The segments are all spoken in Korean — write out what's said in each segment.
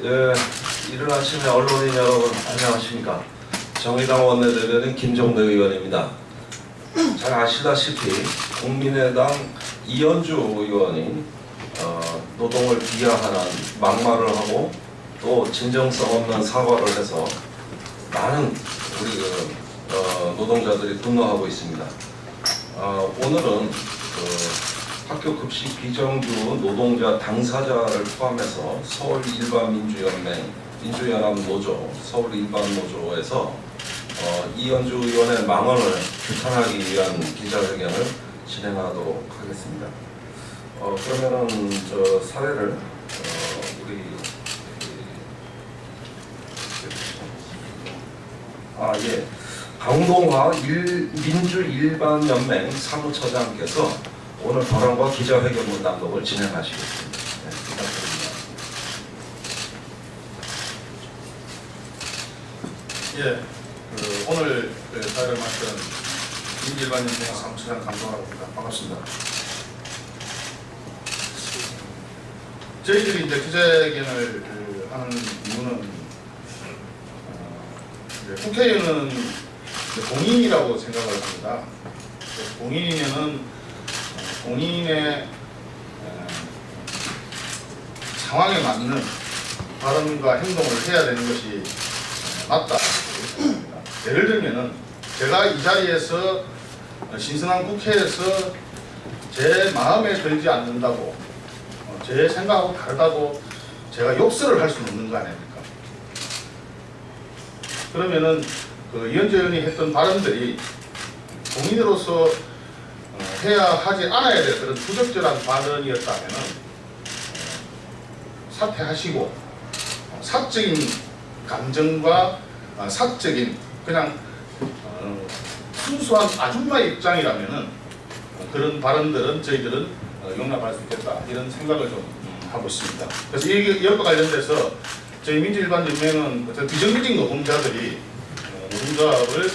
예, 이른 아침에 언론인 여러분 안녕하십니까. 정의당 원내대변인 김종대 의원입니다. 잘 아시다시피 국민의당 이현주 의원이 노동을 비하하는 막말을 하고 또 진정성 없는 사과를 해서 많은 우리 노동자들이 분노하고 있습니다. 오늘은 학교 급식 비정규 노동자 당사자를 포함해서 서울 일반민주연맹, 민주연합노조, 서울일반노조에서 이현주 의원의 망언을 규탄하기 위한 기자회견을 진행하도록 하겠습니다. 그러면은 저 사례를 우리 강동화 민주일반연맹 사무처장께서 오늘 발언과 기자회견문 낭독을 진행하시겠습니다. 네, 부탁드립니다. 예, 오늘 사회를 맡은 민주일반연맹 사무처장 강동화라고 합니다. 반갑습니다. 저희들이 이제 기자회견을 하는 이유는 국회의원은 공인이라고 생각을 합니다. 공인이면은 본인의 상황에 맞는 발언과 행동을 해야 되는 것이 맞다. 예를 들면은 제가 이 자리에서 신선한 국회에서 제 마음에 들지 않는다고 제 생각하고 다르다고 제가 욕설을 할 수는 없는 거 아닙니까? 그러면은 이현주 의원이 했던 발언들이 공인으로서 해야 하지 않아야 될 그런 부적절한 발언이었다면 사퇴하시고 사적인 감정과 사적인 그냥 순수한 아줌마 입장이라면 그런 발언들은 저희들은 용납할 수 있겠다 이런 생각을 좀 하고 있습니다. 그래서 이것과 관련돼서 저희 민주일반연맹은 비정규직 노동자들이 노동조합을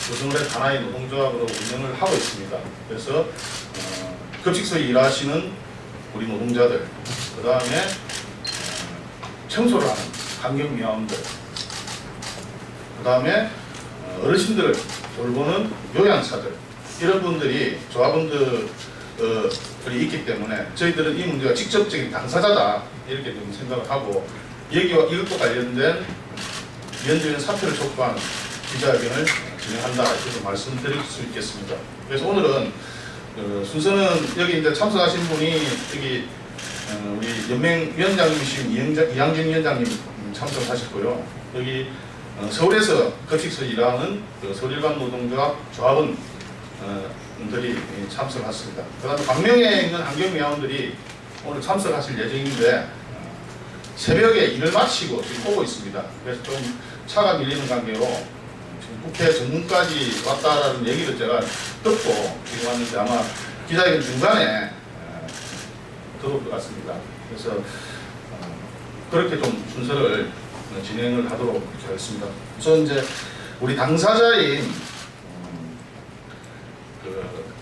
노동의 하나의 노동조합으로 운영을 하고 있습니다. 그래서 급식소에 일하시는 우리 노동자들, 그 다음에 청소를 하는 환경미화원들, 그 다음에 어르신들을 돌보는 요양사들, 이런 분들이 조합원들이 있기 때문에 저희들은 이 문제가 직접적인 당사자다 이렇게 좀 생각을 하고 이것과 관련된 이현주 의원 사퇴를 촉구하는 기자회견을 진행한다 이렇게 말씀드릴 수 있겠습니다. 그래서 오늘은 순서는 여기 이제 참석하신 분이 여기 우리 연맹 위원장님이신 이양진 위원장님 참석하셨고요. 여기 서울에서 급식소 일하는 서울일반 노동조합 조합원들이 참석했습니다. 그다음에 광명에 있는 환경미화원들이 오늘 참석하실 예정인데 새벽에 일을 마치고 지금 오고 있습니다. 그래서 좀 차가 밀리는 관계로 지금 국회 정문까지 왔다라는 얘기를 제가 듣고 지금 왔는데 아마 기자회견 중간에 들어올 것 같습니다. 그래서 그렇게 좀 순서를 진행을 하도록 하겠습니다. 우선 이제 우리 당사자인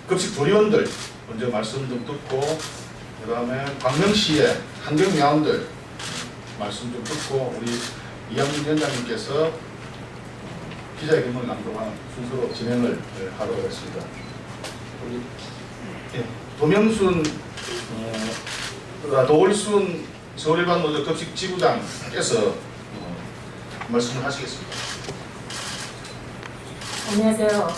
급식 조리원들 먼저 말씀 좀 듣고 그 다음에 광명시의 환경미화원들 말씀 좀 듣고 우리 이양민 위원장님께서 기자회견을 낭독하는 순서로 진행을 하도록 하겠습니다. 우리 도명순 도울순 서울일반노조 급식 지부장께서 말씀을 하시겠습니다. 안녕하세요.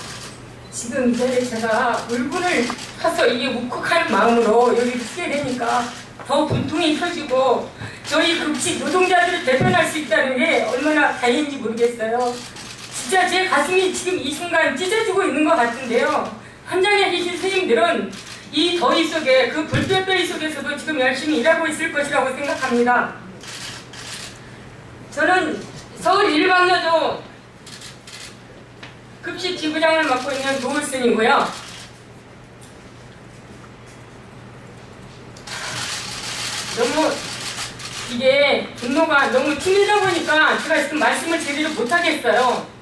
지금 이 자리에 제가 울분을 타서 이게 욱욱한 마음으로 여기 쓰게 되니까 더 분통이 터지고 저희 급식 노동자들을 대변할 수 있다는 게 얼마나 다행인지 모르겠어요. 진짜 제 가슴이 지금 이 순간 찢어지고 있는 것 같은데요. 현장에 계신 선생님들은 이 더위 속에 그 불볕더위 속에서도 지금 열심히 일하고 있을 것이라고 생각합니다. 저는 서울 일반노조 급식 지부장을 맡고 있는 노을순이고요. 너무 이게 분노가 너무 튕기다 보니까 제가 지금 말씀을 제대로 못하겠어요.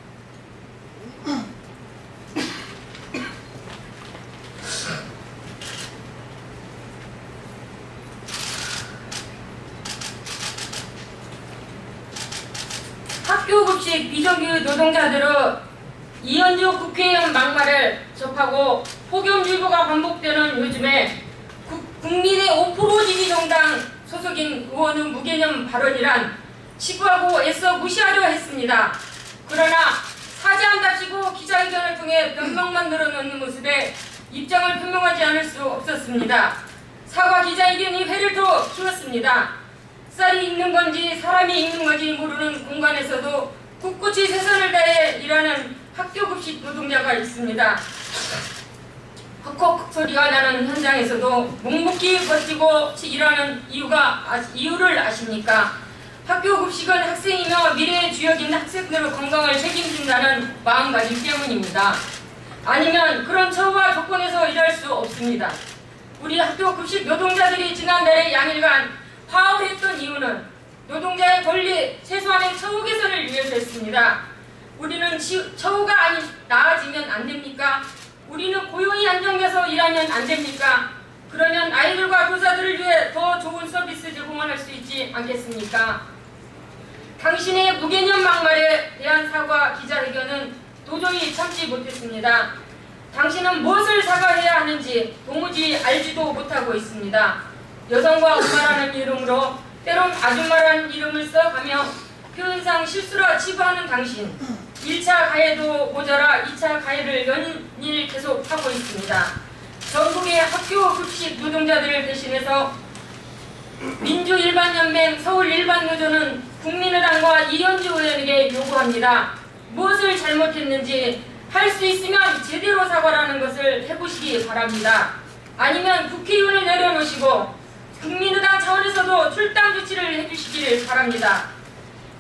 학교급식 비정규 노동자들의 이현주 국회의원 막말을 접하고 폭염주의보가 반복되는 요즘에 국민의 5% 지지 정당 소속인 의원의 무개념 발언이란 치부하고 애써 무시하려 했습니다. 그러나 사죄한답시고 기자회견을 통해 변명만 늘어놓는 모습에 입장을 표명하지 않을 수 없었습니다. 사과 기자회견이 회를 더 키웠습니다. 쌀이 익는 건지 사람이 익는 건지 모르는 공간에서도 꿋꿋이 최선을 다해 일하는 학교급식 노동자가 있습니다. 헉헉 소리가 나는 현장에서도 묵묵히 버티고 일하는 이유를 아십니까? 학교급식은 학생이며 미래의 주역인 학생들의 건강을 책임진다는 마음가짐 때문입니다. 아니면 그런 처우와 조건에서 일할 수 없습니다. 우리 학교급식 노동자들이 지난달에 양일간 파업을 했던 이유는 노동자의 권리 최소한의 처우 개선을 위해서였습니다. 우리는 처우가 나아지면 안 됩니까? 우리는 고용이 안정돼서 일하면 안 됩니까? 그러면 아이들과 교사들을 위해 더 좋은 서비스 제공을 할 수 있지 않겠습니까? 당신의 무개념 막말에 대한 사과 기자회견은 도저히 참지 못했습니다. 당신은 무엇을 사과해야 하는지 도무지 알지도 못하고 있습니다. 여성과 엄마라는 이름으로 때론 아줌마라는 이름을 써가며 표현상 실수라 치부하는 당신. 1차 가해도 모자라 2차 가해를 연일 계속하고 있습니다. 전국의 학교급식 노동자들을 대신해서 민주일반연맹 서울일반노조는 국민의당과 이현주 의원에게 요구합니다. 무엇을 잘못했는지 할 수 있으면 제대로 사과라는 것을 해보시기 바랍니다. 아니면 국회의원을 내려놓으시고 국민의당 차원에서도 출당 조치를 해주시길 바랍니다.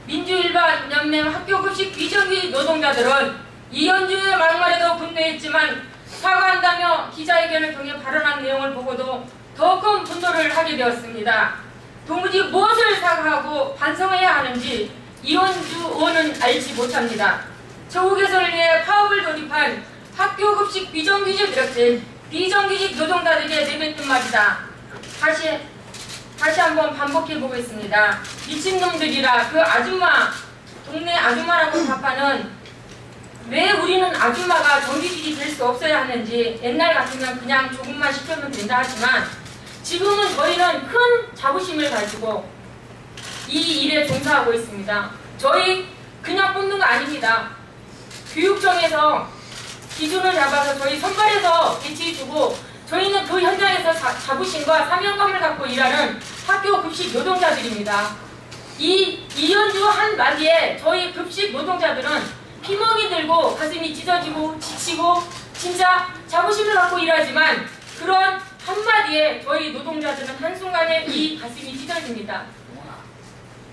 민주일반연맹 학교급식 비정규 노동자들은 이현주의 막말에도 분노했지만 사과한다며 기자회견을 통해 발언한 내용을 보고도 더 큰 분노를 하게 되었습니다. 도무지 무엇을 사과하고 반성해야 하는지 이현주 의원은 알지 못합니다. 처우 개선을 위해 파업을 돌입한 학교급식 비정규직 노동자들에게 내뱉은 말이다. 다시 한번 반복해 보겠습니다. 미친놈들이라 그 아줌마, 동네 아줌마라고 답하는 왜 우리는 아줌마가 정규직이 될 수 없어야 하는지 옛날 같으면 그냥 조금만 시켜면 된다 하지만 지금은 저희는 큰 자부심을 가지고 이 일에 종사하고 있습니다. 저희 그냥 뽑는 거 아닙니다. 교육청에서 기준을 잡아서 저희 선발해서 배치해주고 저희는 그 현장에서 자부심과 사명감을 갖고 일하는 학교 급식 노동자들입니다. 이 이현주 한마디에 저희 급식 노동자들은 피멍이 들고 가슴이 찢어지고 지치고 진짜 자부심을 갖고 일하지만 그런 한마디에 저희 노동자들은 한순간에 이 가슴이 찢어집니다.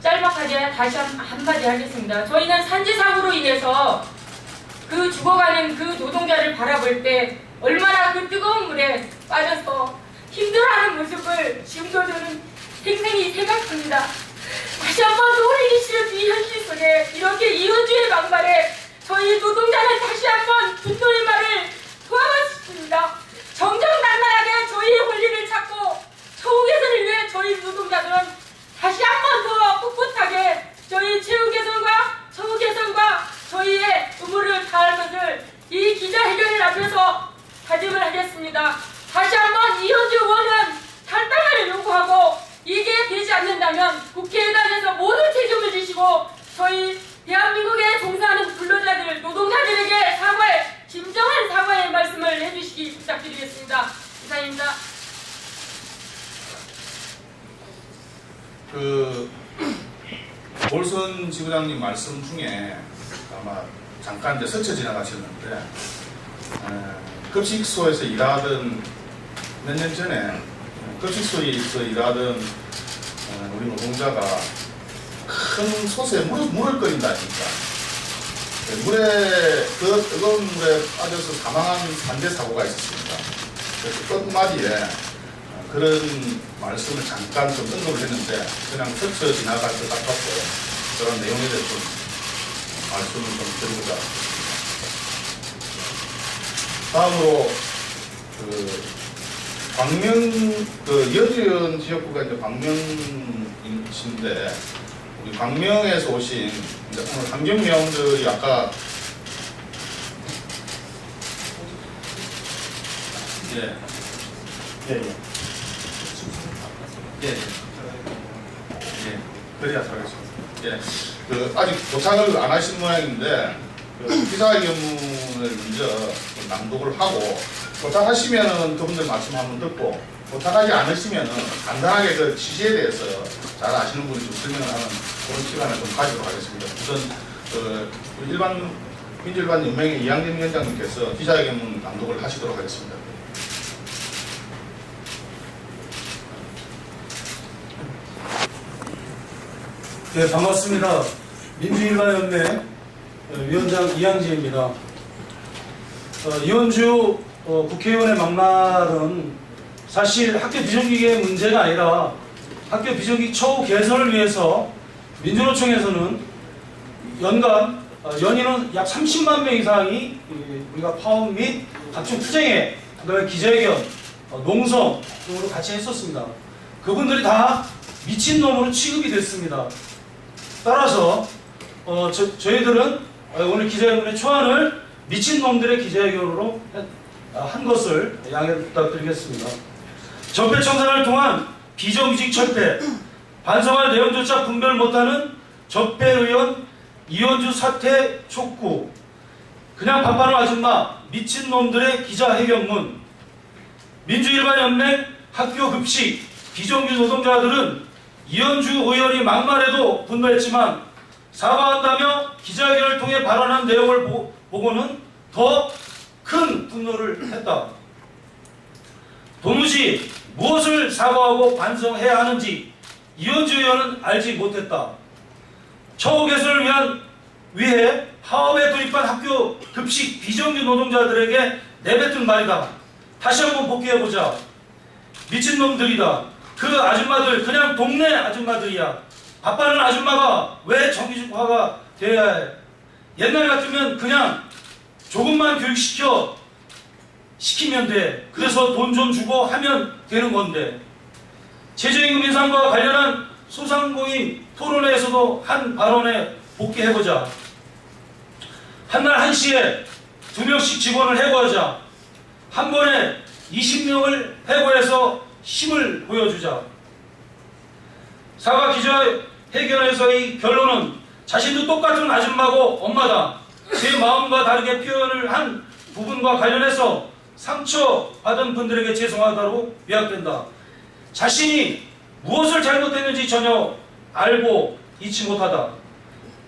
짤막하게 다시 한마디 하겠습니다. 저희는 산지사고로 인해서 그 죽어가는 그 노동자를 바라볼 때 얼마나 그 뜨거운 물에 빠져서 힘들어하는 모습을 지금도 저는 생생히 생각합니다. 다시 한번 떠올리기 싫은 이 현실 속에 이렇게 이현주의 막말에 저희 노동자는 다시 한번 분노의 말을 토하고 싶습니다. 정정당당하게 저희의 권리를 찾고 처우 개선을 위해 저희 노동자들은 다시 한번 더 꿋꿋하게 저희 처우 개선과 저희의 의무를 다할 것을 이 기자회견을 앞에서 다짐을 하겠습니다. 다시 한번 이현주 의원은 탈당을 요구하고 이게 되지 않는다면 국회의장에서 모든 책임을 지시고 저희 대한민국에 종사하는 근로자들, 노동자들에게 진정한 사과의 말씀을 해주시기 부탁드리겠습니다. 이상입니다. 볼선 지부장님 말씀 중에 아마 잠깐 이제 스쳐 지나가셨는데 급식소에서 일하던 몇 년 전에 급식소에서 일하던 우리 노동자가 큰 솥에 물을 끓인다니까 그 뜨거운 물에 빠져서 사망한 산재 사고가 있었습니다. 그래서 끝마디에 그런 말씀을 잠깐 좀 언급을 했는데 그냥 스쳐 지나갈 것 같아서 그런 내용에 대해서 좀 말씀을 좀 드리고자 다음으로 광명 연주연 지역구가 이제 광명인데 우리 광명에서 오신 이제 오늘 환경위원들이 아까 예. 예, 예. 예, 예. 예. 그래야 살겠습니다. 예. 아직 도착을 안 하신 모양인데, 기자회견문을 먼저 낭독을 하고, 도착하시면은 그분들 말씀 한번 듣고, 도착하지 않으시면은 간단하게 그 취지에 대해서 잘 아시는 분이 좀 설명을 하는 그런 시간을 좀 가지도록 하겠습니다. 우선, 민주일반 연맹의 이양림 위원장님께서 기자회견문 낭독을 하시도록 하겠습니다. 네, 반갑습니다. 민주일반연맹 위원장 이양지입니다. 이원주 국회의원의 막말은 사실 학교 비정규직의 문제가 아니라 학교 비정규직 처우 개선을 위해서 민주노총에서는 연간 연인은 약 30만 명 이상이 우리가 파업 및 각종 투쟁에, 그다음에 기자회견, 농성 등으로 같이 했었습니다. 그분들이 다 미친놈으로 취급이 됐습니다. 따라서 저희들은 오늘 기자회견의 초안을 미친놈들의 기자회견으로 한 것을 양해 부탁드리겠습니다. 적폐 청산을 통한 비정규직 철폐, 반성할 내용조차 분별 못하는 적폐 의원 이원주 사퇴 촉구, 그냥 밥하는 아줌마 미친놈들의 기자회견문, 민주일반연맹 학교 급식 비정규 노동자들은 이현주 의원이 막말해도 분노했지만 사과한다며 기자회견을 통해 발언한 내용을 보고는 더 큰 분노를 했다. 도무지 무엇을 사과하고 반성해야 하는지 이현주 의원은 알지 못했다. 처우 개선을 위해 파업에 돌입한 학교 급식 비정규 노동자들에게 내뱉은 말이다. 다시 한번 복귀해보자. 미친놈들이다. 그 아줌마들 그냥 동네 아줌마들이야. 밥하는 아줌마가 왜 정규직화가 돼야 해? 옛날 같으면 그냥 조금만 시키면 돼. 그래서 돈 좀 주고 하면 되는 건데. 최저임금 인상과 관련한 소상공인 토론회에서도 한 발언에 복귀해보자. 한날 1시에 2명씩 직원을 해고하자. 한 번에 20명을 해고해서 힘을 보여주자. 사과 기자회견에서의 결론은 자신도 똑같은 아줌마고 엄마다. 제 마음과 다르게 표현을 한 부분과 관련해서 상처받은 분들에게 죄송하다고 요약된다. 자신이 무엇을 잘못했는지 전혀 알고 잊지 못하다.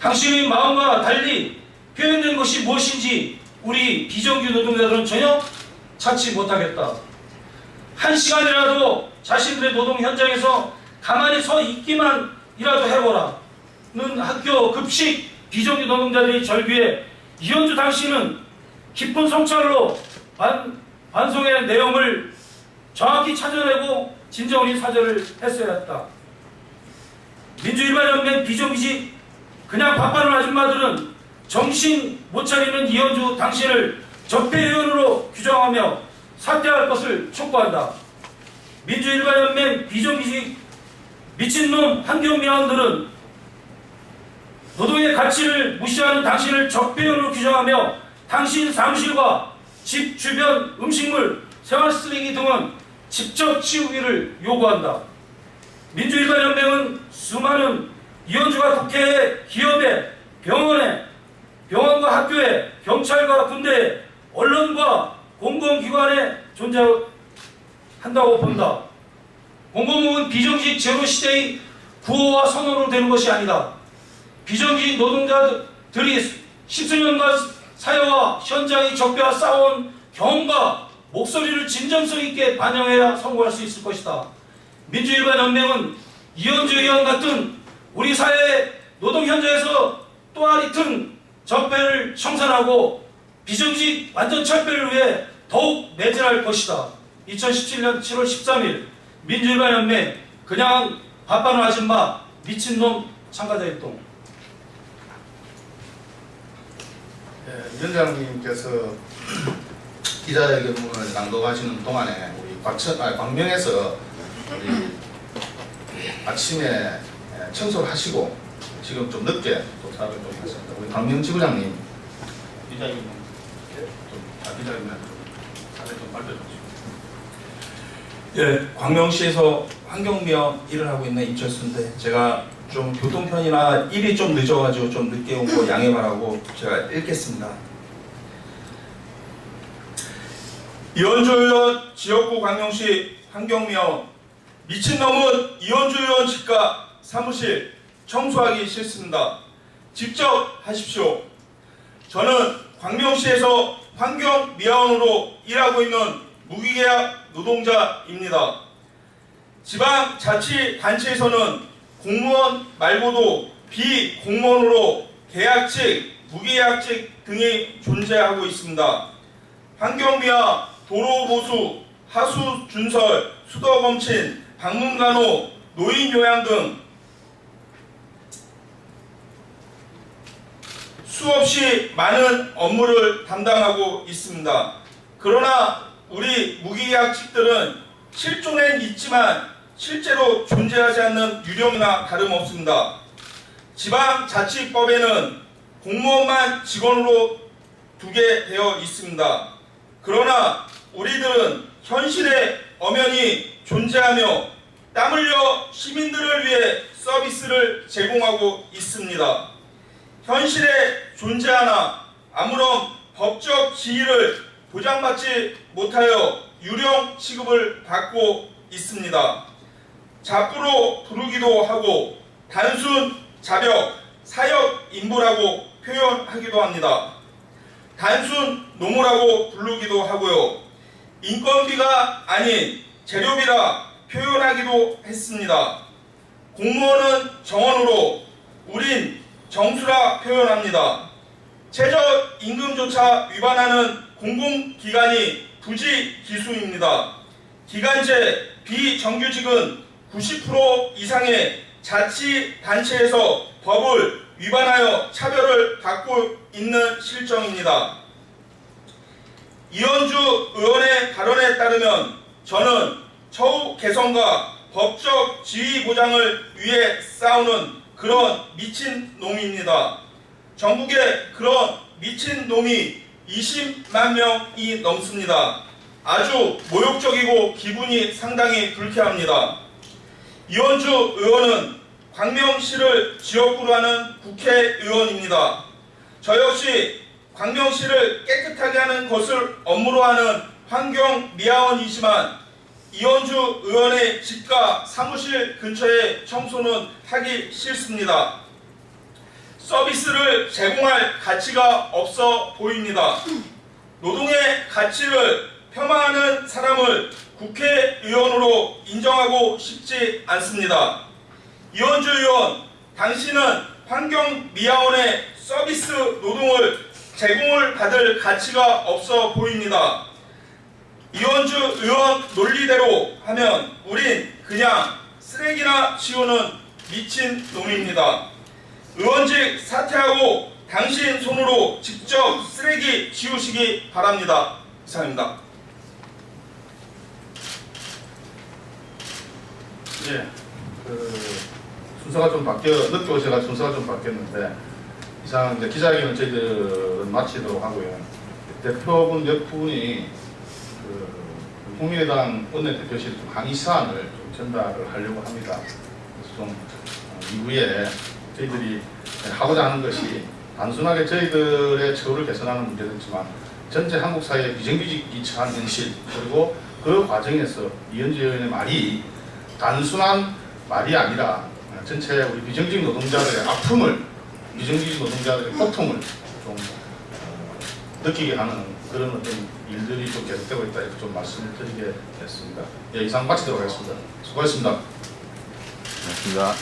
당신의 마음과 달리 표현된 것이 무엇인지 우리 비정규 노동자들은 전혀 찾지 못하겠다. 한 시간이라도 자신들의 노동 현장에서 가만히 서 있기만이라도 해보라. 는 학교 급식 비정규 노동자들의 절규에 이현주 당신은 깊은 성찰로 반송의 내용을 정확히 찾아내고 진정으로 사죄를 했어야 했다. 민주일반연맹 비정규직 그냥 밥하는 아줌마들은 정신 못 차리는 이현주 당신을 적폐의원으로 규정하며 사퇴할 것을 촉구한다. 민주일반연맹 비정규직 미친놈 환경미화원들은 노동의 가치를 무시하는 당신을 적폐의원으로 규정하며 당신 사무실과 집 주변 음식물, 생활쓰레기 등은 직접 치우기를 요구한다. 민주일반연맹은 수많은 이현주가 국회에, 기업에, 병원과 학교에, 경찰과 군대에, 언론과 공공기관에 존재한다고 본다. 공공부문 비정규직 제로 시대의 구호와 선언으로 되는 것이 아니다. 비정규직 노동자들이 10수년간 사회와 현장의 적폐와 싸워온 경험과 목소리를 진정성 있게 반영해야 성공할 수 있을 것이다. 민주일반연맹은 이현주 의원 같은 우리 사회 노동 현장에서 또아리 튼 적폐를 청산하고 비정규직 완전 철폐를 위해 더욱 매진할 것이다. 2017년 7월 13일 민주일반연맹 그냥 밥하는 아줌마 미친놈 참가자활동. 위원장님께서 기자회견문을 낭독하시는 동안에 우리 광명에서 우리 아침에 청소를 하시고 지금 좀 늦게 도착을 좀 했습니다. 우리 강명 지부장님, 기자님 기자님한테 사례 좀 알려주시죠. 예, 광명시에서 환경미화 일을 하고 있는 임철수인데 제가 좀 교통편이나 일이 좀 늦어가지고 좀 늦게 온 거 양해 바라고 제가 읽겠습니다. 이현주 의원 지역구 광명시 환경미화 미친놈은 이현주 의원 집과 사무실 청소하기 싫습니다. 직접 하십시오. 저는 광명시에서 환경미화원으로 일하고 있는 무기계약 노동자입니다. 지방자치단체에서는 공무원 말고도 비공무원으로 계약직, 무계약직 등이 존재하고 있습니다. 환경미화, 도로보수, 하수준설, 수도검친, 방문간호, 노인요양 등 수없이 많은 업무를 담당하고 있습니다. 그러나 우리 무계약직들은 실존엔 있지만 실제로 존재하지 않는 유령이나 다름없습니다. 지방자치법에는 공무원만 직원으로 두게 되어 있습니다. 그러나 우리들은 현실에 엄연히 존재하며 땀 흘려 시민들을 위해 서비스를 제공하고 있습니다. 현실에 존재하나 아무런 법적 지위를 보장받지 못하여 유령 취급을 받고 있습니다. 잡부로 부르기도 하고 단순 자력, 사역 인부라고 표현하기도 합니다. 단순 노무라고 부르기도 하고요. 인건비가 아닌 재료비라 표현하기도 했습니다. 공무원은 정원으로 우린 정수라 표현합니다. 최저임금조차 위반하는 공공기관이 부지기수입니다. 기간제 비정규직은 90% 이상의 자치단체에서 법을 위반하여 차별을 받고 있는 실정입니다. 이현주 의원의 발언에 따르면 저는 처우 개선과 법적 지위 보장을 위해 싸우는 그런 미친놈입니다. 전국에 그런 미친놈이 20만 명이 넘습니다. 아주 모욕적이고 기분이 상당히 불쾌합니다. 이현주 의원은 광명시를 지역구로 하는 국회의원입니다. 저 역시 광명시를 깨끗하게 하는 것을 업무로 하는 환경미화원이지만 이현주 의원의 집과 사무실 근처에 청소는 하기 싫습니다. 서비스를 제공할 가치가 없어 보입니다. 노동의 가치를 폄하하는 사람을 국회의원으로 인정하고 싶지 않습니다. 이현주 의원, 당신은 환경미화원의 서비스 노동을 제공을 받을 가치가 없어 보입니다. 이현주 의원 논리대로 하면 우린 그냥 쓰레기나 치우는 미친 놈입니다. 의원직 사퇴하고 당신 손으로 직접 쓰레기 치우시기 바랍니다. 이상입니다. 예, 순서가 좀 늦게 오셔서 순서가 좀 바뀌었는데 이상 이제 기자회견을 저희들은 마치도록 하고요. 대표분 몇 분이 국민의당 원내대표실 항의 사안을 좀 전달을 하려고 합니다. 그래서 좀 이후에 저희들이 하고자 하는 것이 단순하게 저희들의 처우를 개선하는 문제도 있지만 전체 한국 사회의 비정규직이 처한 현실 그리고 그 과정에서 이현주 의원의 말이 단순한 말이 아니라 전체 우리 비정규직 노동자들의 아픔을 비정규직 노동자들의 고통을 좀 느끼게 하는 그런 어떤 일들이 좀 계속되고 있다 이렇게 좀 말씀을 드리게 됐습니다. 예, 이상 마치도록 하겠습니다. 수고하셨습니다. 고맙습니다.